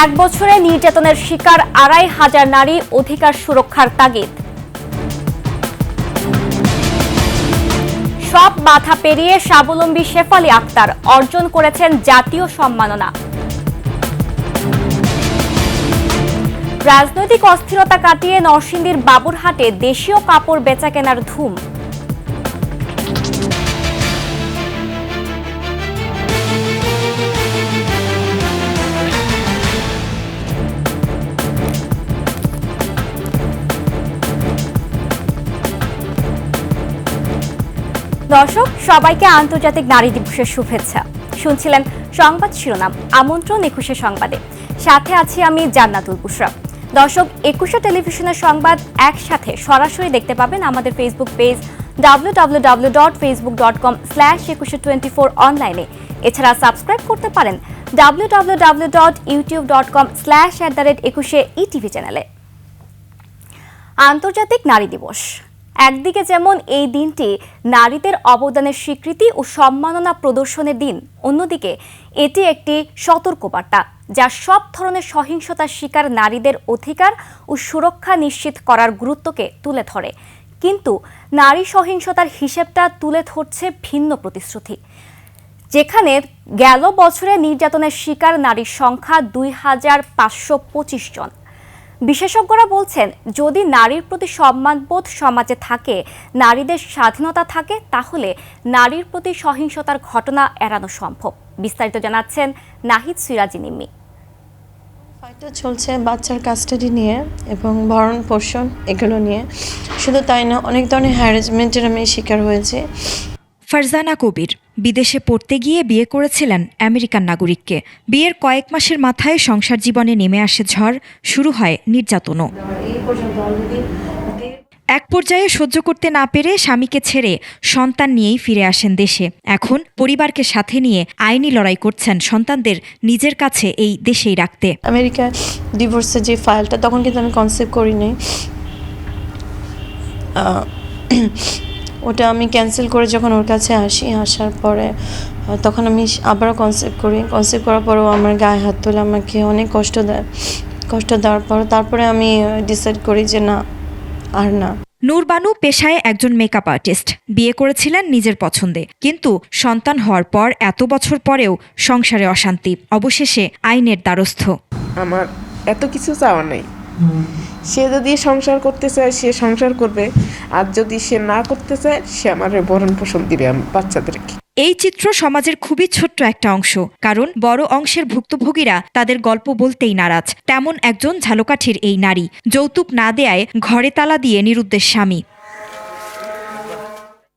এক বছরে নির্যাতনের শিকার ২৫০০ নারী, অধিকার সুরক্ষার তাগিদ। সব বাধা পেরিয়ে স্বাবলম্বী শেফালী আক্তার অর্জন করেছেন জাতীয় সম্মাননা। রাজনৈতিক অস্থিরতা কাটিয়ে নরসিংদীর বাবুরহাটে দেশীয় কাপড় বেচাকেনার ধুম। দর্শক, সবাইকে আন্তর্জাতিক নারী দিবসের শুভেচ্ছা। শুনছিলেন সংবাদ শিরোনাম, আমন্ত্রণ ২১শে সংবাদে। সাথে আছি আমি জান্নাতুল বুশরা। দর্শক, ২১শে টেলিভিশনের সংবাদ একসাথে সরাসরি দেখতে পাবেন আমাদের ফেসবুক পেজ www.facebook.com/2124 অনলাইনে। এছাড়া সাবস্ক্রাইব করতে পারেন www.youtube.com/21শে চ্যানেলে। আন্তর্জাতিক নারী দিবস একদিকে যেমন এই দিনটি নারীদের অবদানের স্বীকৃতি ও সম্মাননা প্রদর্শনের দিন, অন্যদিকে এটি একটি সতর্কবার্তা যা সব ধরনের সহিংসতার শিকার নারীদের অধিকার ও সুরক্ষা নিশ্চিত করার গুরুত্বকে তুলে ধরে। কিন্তু নারী সহিংসতার হিসেবটা তুলে ধরছে ভিন্ন প্রতিশ্রুতি, যেখানে গেল বছরে নির্যাতনের শিকার নারীর সংখ্যা ২৫২৫ জন। বিশেষজ্ঞরা বলছেন, যদি নারীর প্রতি সম্মানবোধ সমাজে থাকে, নারীদের স্বাধীনতা থাকে, তাহলে নারীর প্রতি সহিংসতার ঘটনা এড়ানো সম্ভব। বিস্তারিত জানাচ্ছেন নাহিদ সিরাজি নিম্মি। ফাইটটা চলছে বাচ্চার কাস্টাডি নিয়ে এবং ভরণ পোষণ এগুলো নিয়ে। শুধু তাই না, অনেক ধরনের হ্যারাসমেন্টের আমি শিকার হয়েছে। ফারজানা কবির বিদেশে পড়তে গিয়ে বিয়ে করেছিলেন আমেরিকান নাগরিককে। বিয়ের কয়েক মাসের মাথায় সংসার জীবনে নেমে আসে ঝড়, শুরু হয় নির্যাতনও। এক পর্যায়ে সহ্য করতে না পেরে স্বামীকে ছেড়ে সন্তান নিয়েই ফিরে আসেন দেশে। এখন পরিবারকে সাথে নিয়ে আইনি লড়াই করছেন সন্তানদের নিজের কাছে এই দেশেই রাখতে। আমেরিকা ডিভোর্সের যে ফাইলটা, তখন কিন্তু আমি কনসেপ্ট করিনি। ওটা আমি ক্যান্সেল করে যখন ওর কাছে আসার পরে তখন আমি আবারও কনসেপ্ট করি। কনসেপ্ট করার পরেও আমার গায়ে হাত তুলে আমাকে অনেক কষ্ট দেওয়ার পর তারপরে আমি ডিসাইড করি যে না, আর না। নূর বানু পেশায় একজন মেকআপ আর্টিস্ট। বিয়ে করেছিলেন নিজের পছন্দে, কিন্তু সন্তান হওয়ার পর এত বছর পরেও সংসারে অশান্তি। অবশেষে আইনের দ্বারস্থ। আমার এত কিছু চাওয়া নেই। সে যদি সংসার করতে চায় সে সংসার করবে, আর যদি সে না করতে চায় সে আমার ভরণ পোষণ দিবে বাচ্চাদেরকে। এই চিত্র সমাজের খুবই ছোট্ট একটা অংশ, কারণ বড় অংশের ভুক্তভোগীরা তাদের গল্প বলতেই নারাজ। তেমন একজন ঝালকাঠির এই নারী, যৌতুক না দেয়ায় ঘরে তালা দিয়ে নিরুদ্দেশ স্বামী।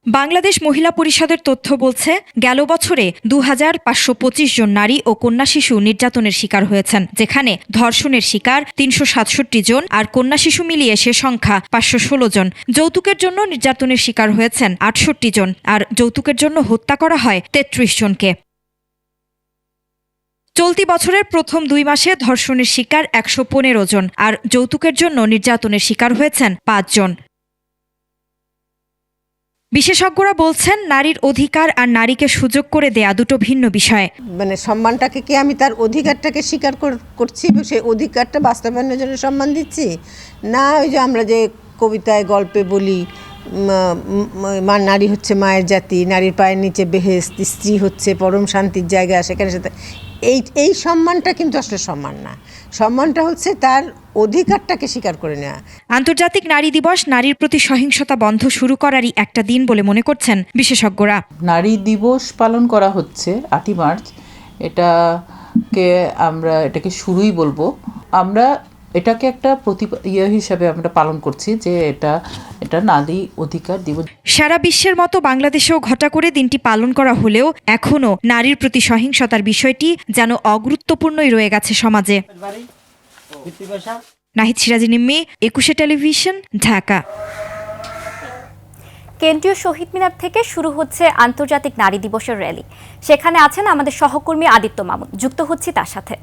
বাংলাদেশ মহিলা পরিষদের তথ্য বলছে, গেল বছরে ২৫২৫ জন নারী ও কন্যা শিশু নির্যাতনের শিকার হয়েছেন, যেখানে ধর্ষণের শিকার ৩৬৭ জন আর কন্যা শিশু মিলিয়ে সে সংখ্যা ৫১৬ জন। যৌতুকের জন্য নির্যাতনের শিকার হয়েছেন ৬৮ জন, আর যৌতুকের জন্য হত্যা করা হয় ৩৩ জনকে। চলতি বছরের প্রথম ২ মাসে ধর্ষণের শিকার ১১৫ জন, আর যৌতুকের জন্য নির্যাতনের শিকার হয়েছেন ৫ জন। বিশেষজ্ঞরা বলছেন, নারীর অধিকার আর নারীকে সুযোগ করে দেয়া দুটো ভিন্ন বিষয়। মানে সম্মানটাকে কি আমি তার অধিকারটাকে স্বীকার করছি, সেই অধিকারটা বাস্তবায়নের জন্য সম্মান দিচ্ছি না? ওই যে আমরা যে কবিতায় গল্পে বলি, নারী হচ্ছে মায়ের জাতি, নারীর পায়ের নিচে বেহেশত, স্ত্রী হচ্ছে পরম শান্তির জায়গা, সেখানে সাথে এই সম্মানটা কিন্তু আসলে সম্মান না। সম্মানটা হচ্ছে তার অধিকারটাকে স্বীকার করে নেওয়া। আন্তর্জাতিক নারী দিবস নারীর প্রতি সহিংসতা বন্ধ শুরু করারই একটা দিন বলে মনে করছেন বিশেষজ্ঞরা। নারী দিবস পালন করা হচ্ছে ৮ই মার্চ। এটাকে শুরুই বলবো। আমরা এটাকে একটা হিসাবে আমরা পালন করছি যে এটা নারী অধিকার দিবস। সারা বিশ্বের মতো বাংলাদেশেও ঘটা করে দিনটি পালন করা হলেও এখনও নারীর প্রতি সহিংসতার বিষয়টি যেন অগুরুত্বপূর্ণই রয়ে গেছে সমাজে। নাহিদ সিরাজি নিম্মি, ২১শে টেলিভিশন, ঢাকা। কেন্দ্রীয় শহীদ মিনার থেকে শুরু হচ্ছে আন্তর্জাতিক নারী দিবসের র্যালি। সেখানে আছেন আমাদের সহকর্মী আদিত্য মামুন। যুক্ত হচ্ছি তার সাথে।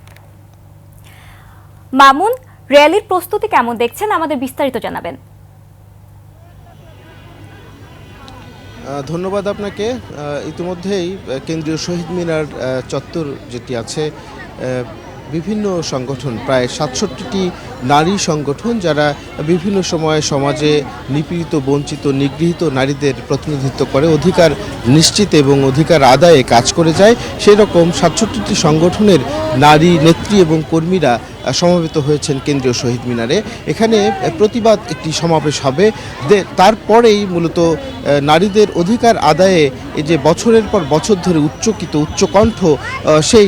মামুন, র্যালির প্রস্তুতি কেমন দেখছেন, আমাদের বিস্তারিত জানাবেন। ধন্যবাদ আপনাকে। ইতিমধ্যেই কেন্দ্রীয় শহীদ মিনার চত্বর যেটি আছে বিভিন্ন সংগঠন, প্রায় 67টি নারী সংগঠন, যারা বিভিন্ন সময়ে সমাজে নিপীড়িত, বঞ্চিত, নিগৃহীত নারীদের প্রতিনিধিত্ব করে, অধিকার নিশ্চিত এবং অধিকার আদায়ে কাজ করে যায়। সেই রকম 67টি সংগঠনের নারী নেত্রী এবং কর্মীরা সমবেত হয়েছেন কেন্দ্রীয় শহীদ মিনারে। এখানে প্রতিবাদ একটি সমাবেশ হবে, তারপরেই মূলত নারীদের অধিকার আদায়ে এই যে বছরের পর বছর ধরে উচ্চকণ্ঠ সেই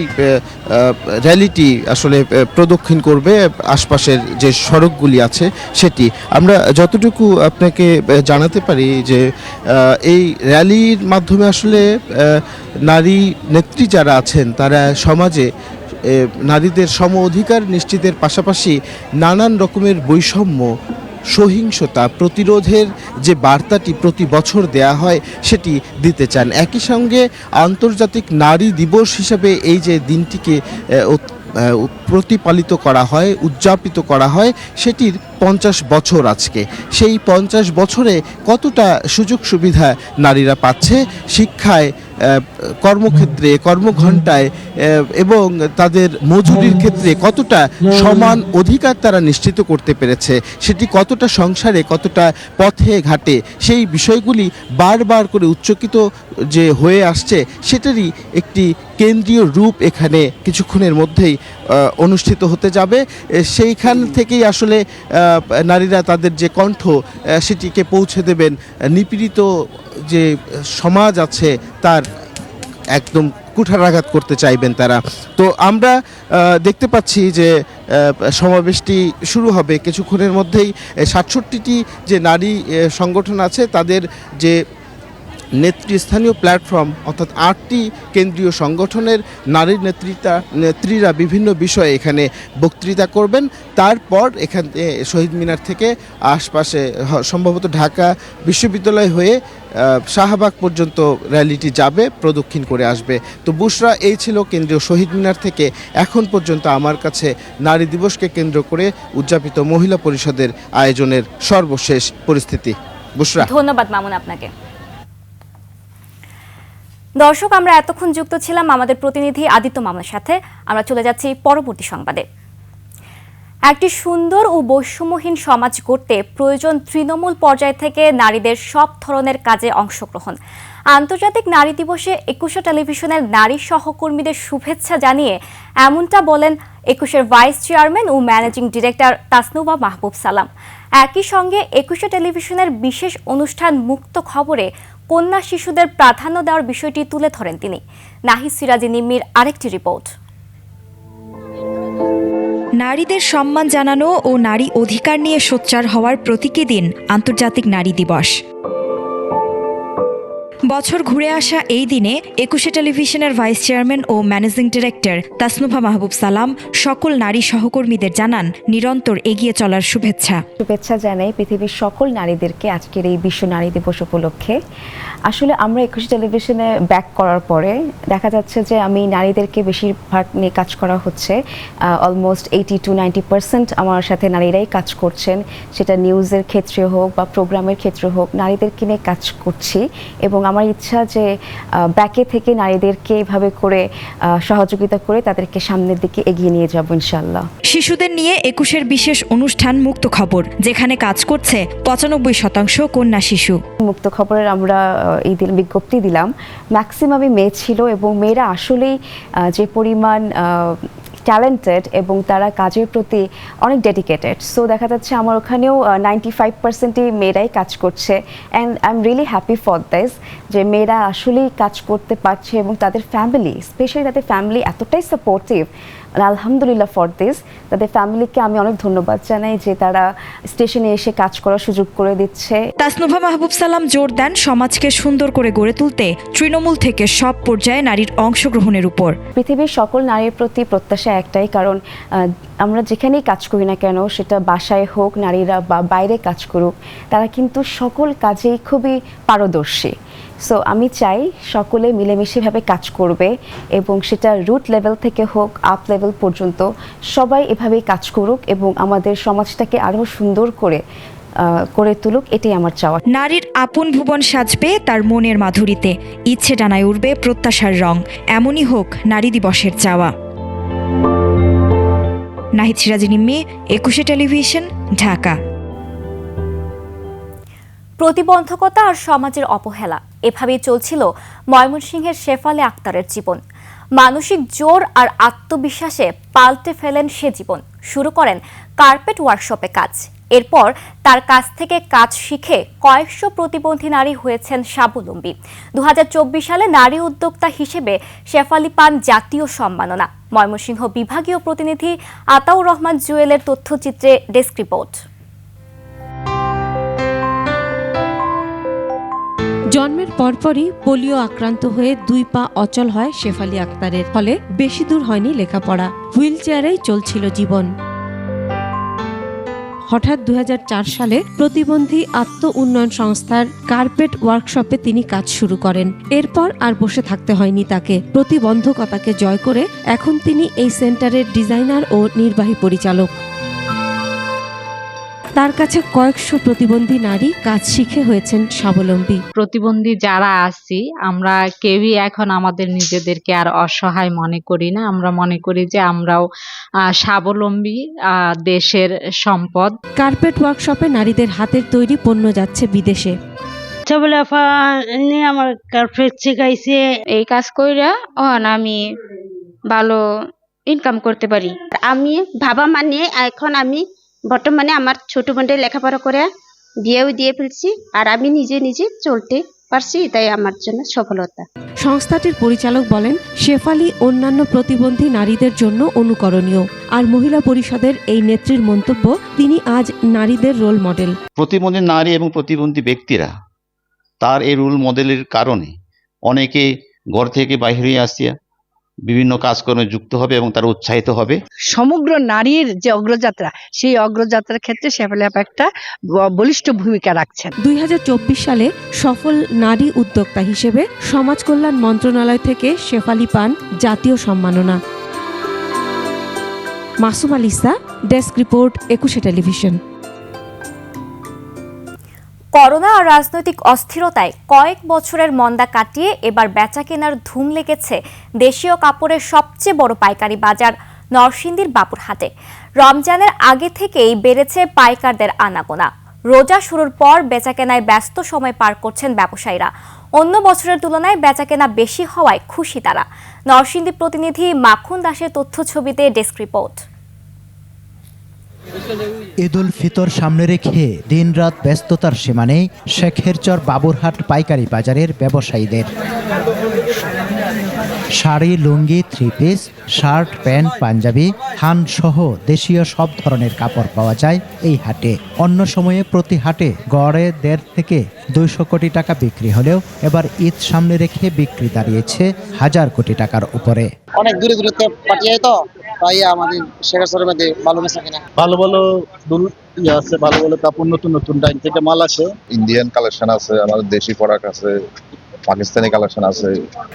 র্যালিটি আসলে প্রদক্ষিণ করবে আশপাশের যে সড়কগুলি আছে সেটি। আমরা যতটুকু আপনাকে জানাতে পারি যে এই র্যালির মাধ্যমে আসলে নারী নেত্রী যারা আছেন তারা সমাজে নারীদের সম অধিকার নিশ্চিতের পাশাপাশি নানান রকমের বৈষম্য, সহিংসতা প্রতিরোধের যে বার্তাটি প্রতি বছর দেয়া হয় সেটি দিতে চান। একই সঙ্গে আন্তর্জাতিক নারী দিবস হিসাবে এই যে দিনটিকে প্রতিপালিত করা হয়, উদযাপিত করা হয়, সেটির 50 বছর আজকে। সেই 50 বছরে কতটা সুযোগ সুবিধা নারীরা পাচ্ছে শিক্ষায়, কর্মক্ষেত্রে, কর্মঘণ্টায় এবং তাদের মজুরির ক্ষেত্রে কতটা সমান অধিকার তারা নিশ্চিত করতে পেরেছে, সেটি কতটা সংসারে, কতটা পথে ঘাটে, সেই বিষয়গুলি বারবার করে উচ্চকিত যে হয়ে আসছে সেটারই একটি কেন্দ্রীয় রূপ এখানে কিছুক্ষণের মধ্যেই অনুষ্ঠিত হতে যাবে। সেইখান থেকেই আসলে নারীরা তাদের যে কণ্ঠ সেটিকে পৌঁছে দেবেন নিপীড়িত যে সমাজ আছে তার একদম কুঠারাঘাত করতে চাইবেন তারা। তো আমরা দেখতে পাচ্ছি যে সমাবেশটি শুরু হবে কিছুক্ষণের মধ্যেই। 67টি যে নারী সংগঠন আছে তাদের যে নেতৃস্থানীয় প্ল্যাটফর্ম, অর্থাৎ 8টি কেন্দ্রীয় সংগঠনের নারী নেত্রীরা বিভিন্ন বিষয়ে এখানে বক্তৃতা করবেন। তারপর এখানে শহীদ মিনার থেকে আশপাশে সম্ভবত ঢাকা বিশ্ববিদ্যালয় হয়ে শাহবাগ পর্যন্ত র্যালিটি যাবে, প্রদক্ষিণ করে আসবে। তো বুশরা, এই ছিল কেন্দ্রীয় শহীদ মিনার থেকে এখন পর্যন্ত আমার কাছে নারী দিবসকে কেন্দ্র করে উদযাপিত মহিলা পরিষদের আয়োজনের সর্বশেষ পরিস্থিতি। বুশরা, ধন্যবাদ মামুন আপনাকে। দর্শক, আমরা এতক্ষণ যুক্ত ছিলাম আমাদের প্রতিনিধি আদিত্য মামুনের সাথে। আমরা চলে যাচ্ছি পরবর্তী সংবাদে। একটি সুন্দর ও বৈষম্যহীন সমাজ গড়তে প্রয়োজন তৃণমূল পর্যায় থেকে নারীদের সব ধরনের কাজে অংশগ্রহণ। আন্তর্জাতিক নারী দিবসে একুশে টেলিভিশনের নারী সহকর্মীদের শুভেচ্ছা জানিয়ে এমনটা বলেন একুশের ভাইস চেয়ারম্যান ও ম্যানেজিং ডিরেক্টর তাসনুভা মাহবুব সালাম। একই সঙ্গে একুশে টেলিভিশনের বিশেষ অনুষ্ঠান মুক্ত খবরে কন্যা শিশুদের প্রাধান্য দেওয়ার বিষয়টি তুলে ধরেন তিনি। নাহিদ সিরাজি নিম্মির আরেকটি রিপোর্ট। নারীদের সম্মান জানানো ও নারী অধিকার নিয়ে সোচ্চার হওয়ার প্রতীকী দিন আন্তর্জাতিক নারী দিবস। বছর ঘুরে আসা এই দিনে একুশে টেলিভিশনের ভাইস চেয়ারম্যান ও ম্যানেজিং ডিরেক্টর তাসনুভা মাহবুব সালাম সকল নারী সহকর্মীদের জানান নিরন্তর এগিয়ে চলার শুভেচ্ছা জানাই পৃথিবীর সকল নারীদেরকে আজকের এই বিশ্ব নারী দিবস উপলক্ষে। আসলে আমরা একুশে টেলিভিশনে ব্যাক করার পরে দেখা যাচ্ছে যে আমি নারীদেরকে বেশিরভাগ নিয়ে কাজ করা হচ্ছে। অলমোস্ট 80 to 90% আমার সাথে নারীরাই কাজ করছেন, সেটা নিউজের ক্ষেত্রে হোক বা প্রোগ্রামের ক্ষেত্রে হোক, নারীদেরকে নিয়ে কাজ করছি। এবং আমার ইচ্ছা যে ব্যাকে থেকে নারীদেরকে এভাবে করে সহযোগিতা করে তাদেরকে সামনের দিকে এগিয়ে নিয়ে যাব ইনশাআল্লাহ। শিশুদের নিয়ে একুশের বিশেষ অনুষ্ঠান মুক্ত খবর, যেখানে কাজ করছে 95% কন্যা শিশু। মুক্ত খবরের আমরা এই দিন বিজ্ঞপ্তি দিলাম, ম্যাক্সিমামই মেয়ে ছিল এবং মেয়েরা আসলেই যে পরিমাণ ট্যালেন্টেড এবং তারা কাজের প্রতি অনেক ডেডিকেটেড। সো দেখা যাচ্ছে আমার ওখানেও 95%ই মেয়েরাই কাজ করছে। And I am really happy for this, যে মেয়েরা আসলেই কাজ করতে পারছে এবং তাদের ফ্যামিলি, স্পেশালি তাদের ফ্যামিলি এতটাই সাপোর্টিভ। আলহামদুলিল্লাহ ফর দিস। তাদের ফ্যামিলিকে আমি অনেক ধন্যবাদ জানাই যে তারা স্টেশনে এসে কাজ করার সুযোগ করে দিচ্ছে। তাসনুভা মাহবুব সালাম জোর দেন সমাজকে সুন্দর করে গড়ে তুলতে তৃণমূল থেকে সব পর্যায়ে নারীর অংশগ্রহণের উপর। পৃথিবীর সকল নারীর প্রতি প্রত্যাশা একটাই, কারণ আমরা যেখানেই কাজ করি না কেন, সেটা বাসায় হোক নারীরা বা বাইরে কাজ করুক, তারা কিন্তু সকল কাজেই খুবই পারদর্শী। সো আমি চাই সকলে মিলেমিশেভাবে কাজ করবে এবং সেটা রুট লেভেল থেকে হোক আপ লেভেল পর্যন্ত সবাই এভাবেই কাজ করুক এবং আমাদের সমাজটাকে আরও সুন্দর করে তুলুক, এটাই আমার চাওয়া। নারীর আপন ভুবন সাজবে তার মনের মাধুরীতে, ইচ্ছে ডানায় উঠবে প্রত্যাশার রং। এমনই হোক নারী দিবসের চাওয়া। নাহিদ সিরাজি নিম্মি, 21 টেলিভিশন, ঢাকা। প্রতিবন্ধকতা আর সমাজের অবহেলা, এভাবেই চলছিল ময়মনসিংহের শেফালী আক্তারের জীবন। মানসিক জোর আর আত্মবিশ্বাসে পাল্টে ফেলেন সে জীবন। শুরু করেন কার্পেট ওয়ার্কশপে কাজ। এরপর তার কাছ থেকে কাজ শিখে কয়েকশো প্রতিবন্ধী নারী হয়েছেন স্বাবলম্বী। 2024 সালে নারী উদ্যোক্তা হিসেবে শেফালী পান জাতীয় সম্মাননা। ময়মনসিংহ বিভাগীয় প্রতিনিধি আতাউর রহমান জুয়েলের তথ্যচিত্রে ডেস্ক রিপোর্ট। জন্মের পরপরই পোলিও আক্রান্ত হয়ে 2 পা অচল হয় শেফালী আক্তারের। ফলে বেশি দূর হয়নি লেখাপড়া, হুইল চেয়ারেই চলছিল জীবন। হঠাৎ 2004 সালে প্রতিবন্ধী আত্ম উন্নয়ন সংস্থার কার্পেট ওয়ার্কশপে তিনি কাজ শুরু করেন। এরপর আর বসে থাকতে হয়নি তাকে। প্রতিবন্ধকতাকে জয় করে এখন তিনি এই সেন্টারের ডিজাইনার ও নির্বাহী পরিচালক। তার কাছে কয়েকশো প্রতিবন্ধী নারী কাজ শিখে হয়েছেন স্বাবলম্বী। প্রতিবন্ধী যারা আছি আমরা কেউই এখন আমাদের নিজেদেরকে আর অসহায় মনে করি না। আমরা মনে করি যে আমরাও স্বাবলম্বী, দেশের সম্পদ। কার্পেট ওয়ার্কশপে নারীদের হাতের তৈরি পণ্য যাচ্ছে বিদেশে। আমার কার্পেট শিখাইছে, এই কাজ কইরা আমি ভালো ইনকাম করতে পারি। আমি ভাবা মানে এখন আমি বর্তমানে আমার ছোট বোনদের লেখাপড়া করে বিয়েও দিয়ে ফেলছি, আর আমি নিজে নিজে চলতে পারছি, তাই আমার জন্য সফলতা। সংস্থাটির পরিচালক বলেন, শেফালী অন্যান্য প্রতিবন্ধী নারীদের জন্য অনুকরণীয়। আর মহিলা পরিষদের এই নেত্রীর মন্তব্য, তিনি আজ নারীদের রোল মডেল। প্রতিবন্ধী নারী এবং প্রতিবন্ধী ব্যক্তিরা তার এই রোল মডেলের কারণে অনেকে ঘর থেকে বাইরে আসিয়া বিভিন্ন কাজকর্মে যুক্ত হবে এবং তারা উৎসাহিত হবে। সমগ্র নারীর যে অগ্রযাত্রা, সেই অগ্রযাত্রার ক্ষেত্রে শেফালী আপা একটা বলিষ্ঠ ভূমিকা রাখছেন। 2024 সালে সফল নারী উদ্যোক্তা হিসেবে সমাজ কল্যাণ মন্ত্রণালয় থেকে শেফালী পান জাতীয় সম্মাননা। Masum আলিসা, desk report, 21 television. Corona আর রাজনৈতিক অস্থিরতায় কয়েক বছরের মন্দা কাটিয়ে এবার বেচাকেনার ধুম লেগেছে দেশীয় কাপড়ের সবচেয়ে বড় পাইকারি বাজার নরসিংদীর বাবুরহাটে। রমজানের আগে থেকেই বেড়েছে পাইকারদের আনাগোনা। রোজা শুরুর পর বেচাকেনায় ব্যস্ত সময় পার করছেন ব্যবসায়ীরা। অন্য বছরের তুলনায় বেচাকেনা বেশি হওয়ায় খুশি তারা। নরসিংদী প্রতিনিধি মাখন দাসের তথ্য ছবিতে ডেস্ক রিপোর্ট। ঈদুল ফিতর সামনে রেখে দিনরাত ব্যস্ততার সীমা নেই শেখেরচর বাবুরহাট পাইকারি বাজারের ব্যবসায়ীদের। শাড়ি, লুঙ্গি, 3 পিস, শার্ট, প্যান্ট, পাঞ্জাবি, থান সহ দেশীয় সব ধরনের কাপড় পাওয়া যায় এই হাটে। অন্য সময়ে প্রতি হাটে গড়ে 1.5 থেকে 200 কোটি টাকা বিক্রি হলেও এবার ঈদ সামনে রেখে বিক্রি দাঁড়িয়েছে 1000 কোটি টাকার উপরে। অনেক দূরে দূরে পাঠিয়ে তো তাই আমাদের শেখার মধ্যে ভালো মেশা কিনা ভালো ভালো আছে, ভালো ভালো কাপড়, নতুন নতুন টাইম থেকে মাল আছে। ইন্ডিয়ান কালেকশন আছে, আমাদের দেশি প্রোডাক্ট আছে, পাকিস্তানি কালেকশন আছে।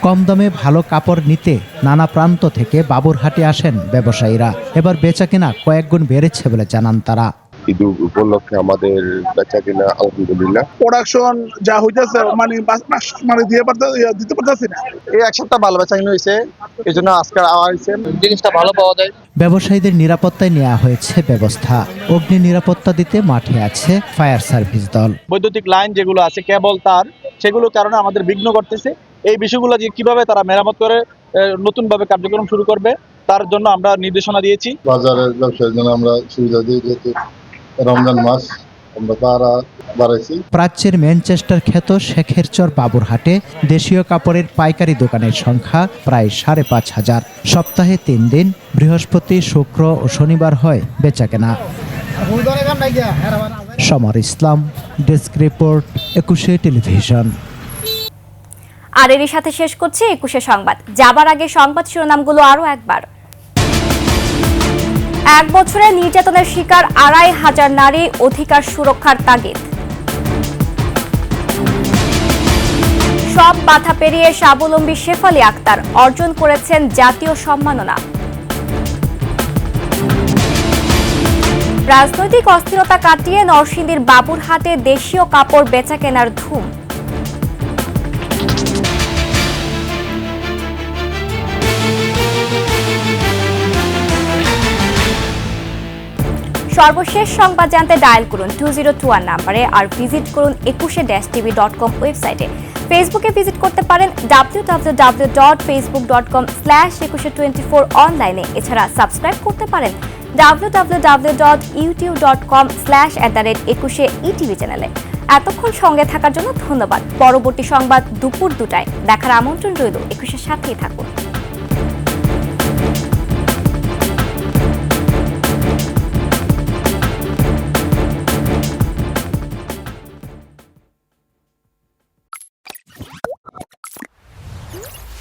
কম দামে ভালো কাপড় নিতে নানা প্রান্ত থেকে বাবুরহাটে আসেন ব্যবসায়ীরা। এবার বেচাকেনা কয়েক গুণ বেড়েছে বলে জানান তারা। ঈদ উপলক্ষে আমাদের বেচাকেনা আলহামদুলিল্লাহ। প্রোডাকশন যা হইতেছে মানে দিতে পারতেছি না। এই এক সপ্তাহ ভালো বেচাকেনা হয়েছে, এই জন্য আজকে আইছে, জিনিসটা ভালো পাওয়া যায়। ব্যবসায়ীদের নিরাপত্তায় নেওয়া হয়েছে ব্যবস্থা। অগ্নি নিরাপত্তা দিতে মাঠে আছে ফায়ার সার্ভিস দল। বৈদ্যুতিক লাইন যেগুলো আছে, কেবল, তার, সেগুলোর কারণে আমাদের বিঘ্ন করতেছে। এই বিষয়গুলো যে কিভাবে তারা মেরামত করে নতুনভাবে কার্যক্রম শুরু করবে, তার জন্য আমরা নির্দেশনা দিয়েছি। বাজারের ব্যবসার জন্য আমরা সুবিধা দিয়ে যেতে রমজান মাস আমরা তারা বাড়াইছি। প্রাচ্যের ম্যানচেস্টার খ্যাত শেখেরচর বাবুরহাটে দেশীয় কাপড়ের পাইকারি দোকানের সংখ্যা প্রায় 5,500। সপ্তাহে 3 দিন, বৃহস্পতি, শুক্র ও শনিবার হয় বেচাকেনা। সমর ইসলাম, ডেস্ক রিপোর্ট, 21 টেলিভিশন। আর এরই সাথে শেষ করছি 21 সংবাদ। যাবার আগে সংবাদ শিরোনামগুলো আরো একবার। 1 বছরে নির্যাতনের শিকার 2,500 নারী, অধিকার সুরক্ষার তাগিদ। সব বাধা পেরিয়ে স্বাবলম্বী শেফালী আক্তার অর্জন করেছেন জাতীয় সম্মাননা। রাজনৈতিক অস্থিরতা কাটিয়ে নরসিংদীর বাবুরহাটে দেশীয় কাপড় বেচাকেনার ধুম। সর্বশেষ সংবাদ জানতে ডায়াল করুন 2021 নম্বরে আর ভিজিট করুন 21-tv.com ওয়েবসাইটে। ফেসবুকে ভিজিট করতে পারেন www.facebook.com/2124 অনলাইনে। এছাড়া সাবস্ক্রাইব করতে পারেন www.youtube.com/21etv চ্যানেলে। এতক্ষণ সঙ্গে থাকার জন্য ধন্যবাদ। পরবর্তী সংবাদ দুপুর 2টায় দেখার আমন্ত্রণ রইল। 21-এর সাথেই থাকুন।